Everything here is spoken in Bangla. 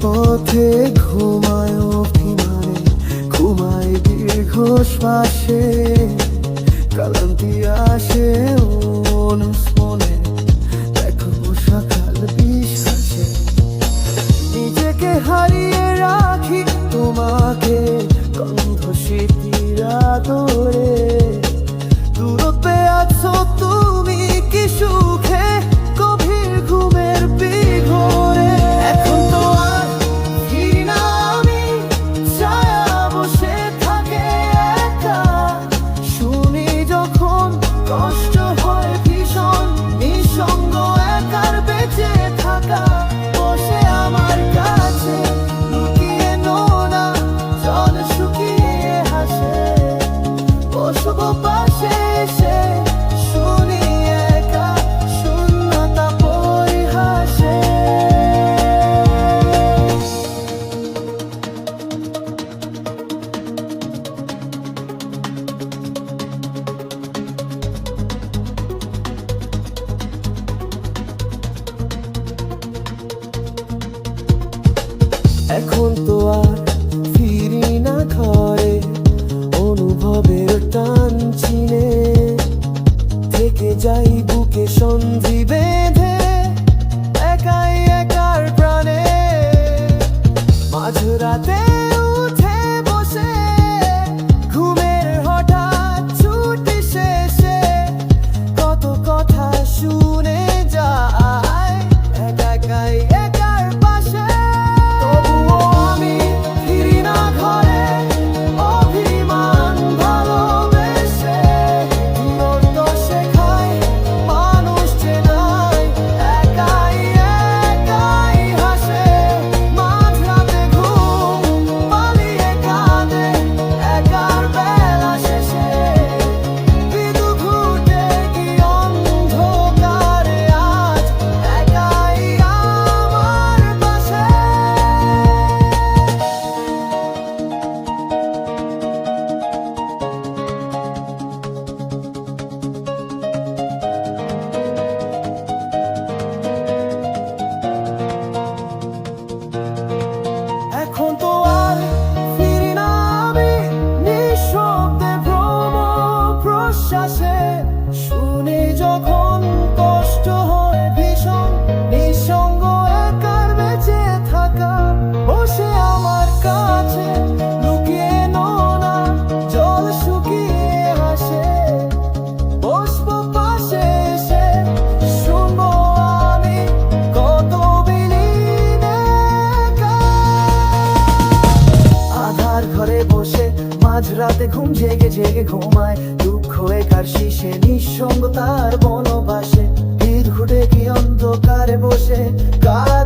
পথে ঘুমায় অভিমানে, ঘুমায় দীর্ঘ শ্বাসে, ক্লান্তি আসে অনুস্মনে, দেখো সকাল বিশ্বাসে। নিজেকে হারিয়ে রাখি তোমাকে গন্ধ স্মৃতির আদরে, দূরত্বে আছো তুমি কি সুখে গভীর ঘুমের বিঘরে। এখন তো আর ফিরি না আমি, ছায়া বসে থাকে একা, শুনি যখন কষ্ট হয় ভীষণ, নিঃসঙ্গ একার বেঁচে থাকা। বসে আমার কাছে লুকিয়ে নোনা জল শুকিয়ে হাসে, বসবো পাশে এসে শুনি একা শূন্যতা পরিহাসে। এখন তো আর ফিরি না ঘরে, অনুভবের টান চিনে থেকে যাই বুকে সন্ধি বেঁধে, একাই একার প্রাণে। মাঝরাতে উঠে বসে ঘুমের হঠাৎ ছুটি শেষে, কত কথা শুনে যায় একা একাই একার পাশে। তবুও আমি ফিরি না ঘরে, অভিমান ভালোবেসে, দূরত্ব শেখায় মানুষ চেনায়, একাই একাই হাসে। মাঝরাতে ঘুম পালিয়ে কাঁদে একার বেলা শেষে, মৃদু ঘুটে কি অন্ধকারে আজ একাই আমার পাশে। এখন তো আর ফিরি না আমি, নিঃশব্দে ভ্রম প্রশ্বাসে, শুনি যখন কষ্ট হয় ভীষণ, নিঃসঙ্গ একার বেঁচে থাকা। বসে আমার কাছে লুকিয়ে নোনা জল শুকিয়ে হাসে, বসবো পাশে এসে শুনবো আমি কত বিলীন একা। আধার ঘরে বসে মাঝরাতে ঘুম জেগে জেগে ঘুমায়, দুঃখ একার শীষে, নিঃসঙ্গতার বনবাসে, ভিড় ঘুটে কি অন্ধকারে বসে কার